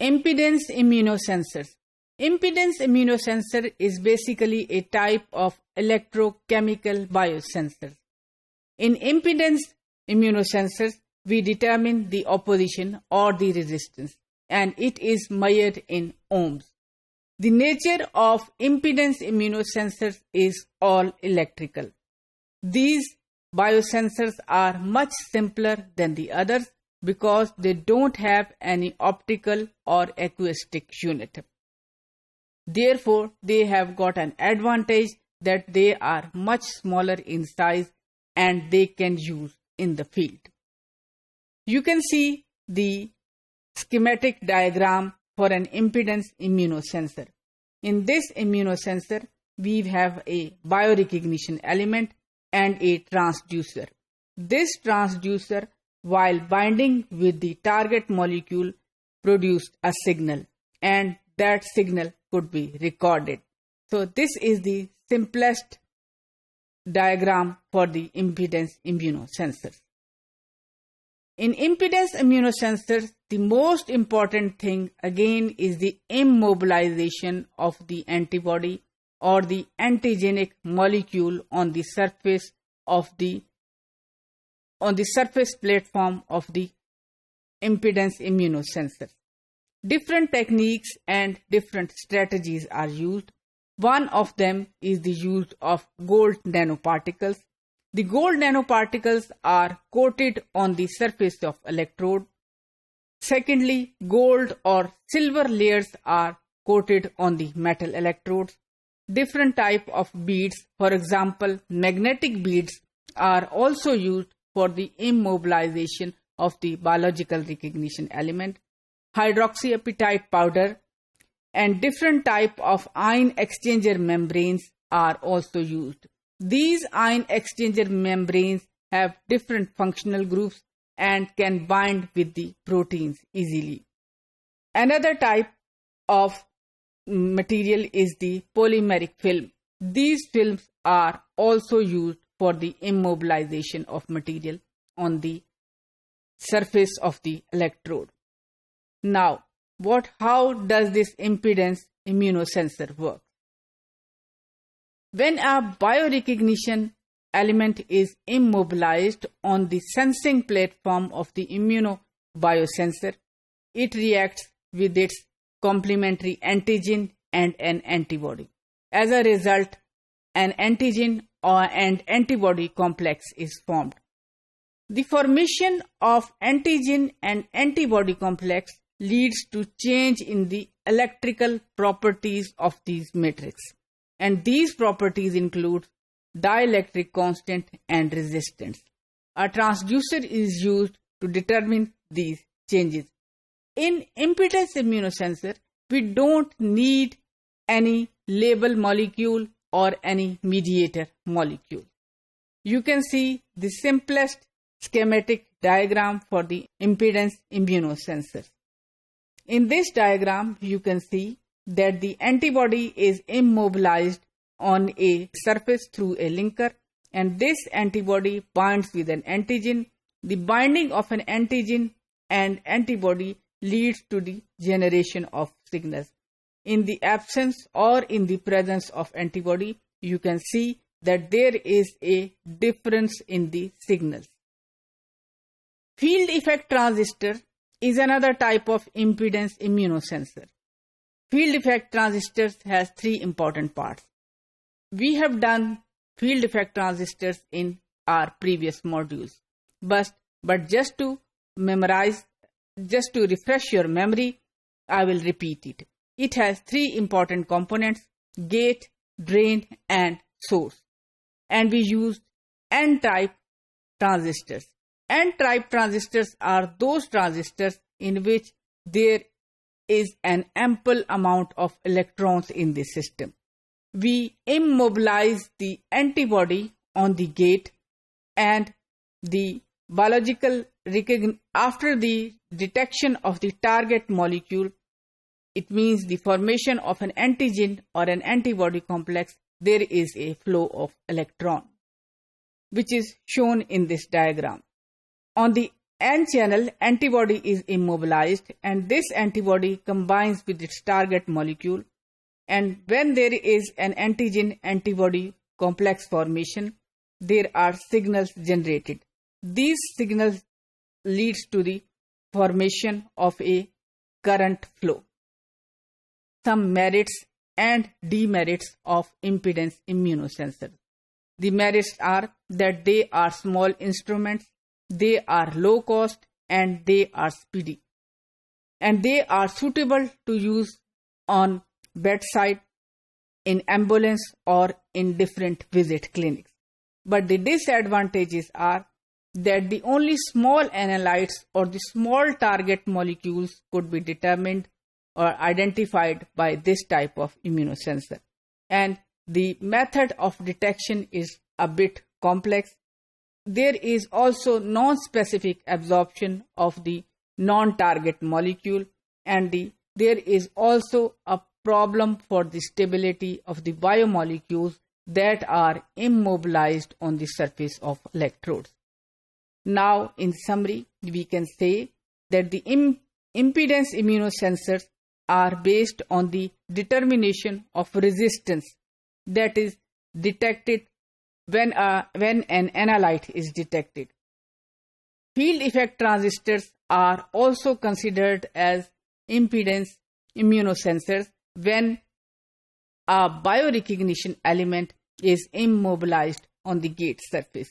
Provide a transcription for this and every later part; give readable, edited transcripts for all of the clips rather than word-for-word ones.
Impedance immunosensors. Impedance immunosensor is basically a type of electrochemical biosensor. In impedance immunosensors, we determine the opposition or the resistance, and it is measured in ohms. The nature of impedance immunosensors is all electrical. These biosensors are much simpler than the others because they don't have any optical or acoustic unit. Therefore, they have got an advantage that they are much smaller in size and they can use in the field. You can see the schematic diagram for an impedance immunosensor. In this immunosensor, we have a biorecognition element and a transducer. This transducer, while binding with the target molecule, produced a signal, and that signal could be recorded. So this is the simplest diagram for the impedance immunosensors. In impedance immunosensors, the most important thing again is the immobilization of the antibody or the antigenic molecule on the surface platform of the impedance immunosensor. Different techniques and different strategies are used. One of them is the use of gold nanoparticles. The gold nanoparticles are coated on the surface of electrode. Secondly, gold or silver layers are coated on the metal electrodes. Different type of beads, for example, magnetic beads, are also used for the immobilization of the biological recognition element. Hydroxyapatite powder and different type of ion exchanger membranes are also used. These ion exchanger membranes have different functional groups and can bind with the proteins easily. Another type of material is the polymeric film. These films are also used for the immobilization of material on the surface of the electrode. Now, how does this impedance immunosensor work? When a biorecognition element is immobilized on the sensing platform of the immuno biosensor, it reacts with its complementary antigen and an antibody. As a result, an antigen and antibody complex is formed. The formation of antigen and antibody complex leads to change in the electrical properties of these matrix, and these properties include dielectric constant and resistance. A transducer is used to determine these changes. In impedance immunosensor, we don't need any label molecule or any mediator molecule. You can see the simplest schematic diagram for the impedance immunosensor. In this diagram, you can see that the antibody is immobilized on a surface through a linker, and this antibody binds with an antigen. The binding of an antigen and antibody leads to the generation of signals. In the absence or in the presence of antibody, you can see that there is a difference in the signals. Field effect transistor is another type of impedance immunosensor. Field effect transistors has three important parts. We have done field effect transistors in our previous modules, but just to refresh your memory, I will repeat it. It has three important components: gate, drain, and source. And we used N-type transistors. N-type transistors are those transistors in which there is an ample amount of electrons in the system. We immobilize the antibody on the gate, and the after the detection of the target molecule, it means the formation of an antigen or an antibody complex, there is a flow of electron, which is shown in this diagram. On the N-channel antibody is immobilized, and this antibody combines with its target molecule, and when there is an antigen-antibody complex formation, there are signals generated. These signals leads to the formation of a current flow. Some merits and demerits of impedance immunosensors. The merits are that they are small instruments, they are low cost, and they are speedy. And they are suitable to use on bedside, in ambulance, or in different visit clinics. But the disadvantages are that the only small analytes or the small target molecules could be determined or identified by this type of immunosensor. And the method of detection is a bit complex. There is also non-specific absorption of the non-target molecule, and there is also a problem for the stability of the biomolecules that are immobilized on the surface of electrodes. Now, in summary, we can say that the impedance immunosensors are based on the determination of resistance that is detected when an analyte is detected. Field effect transistors are also considered as impedance immunosensors when a biorecognition element is immobilized on the gate surface.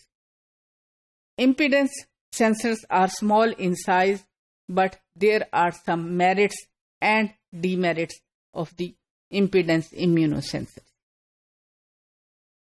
Impedance sensors are small in size, but there are some merits and demerits of the impedance immunosensor.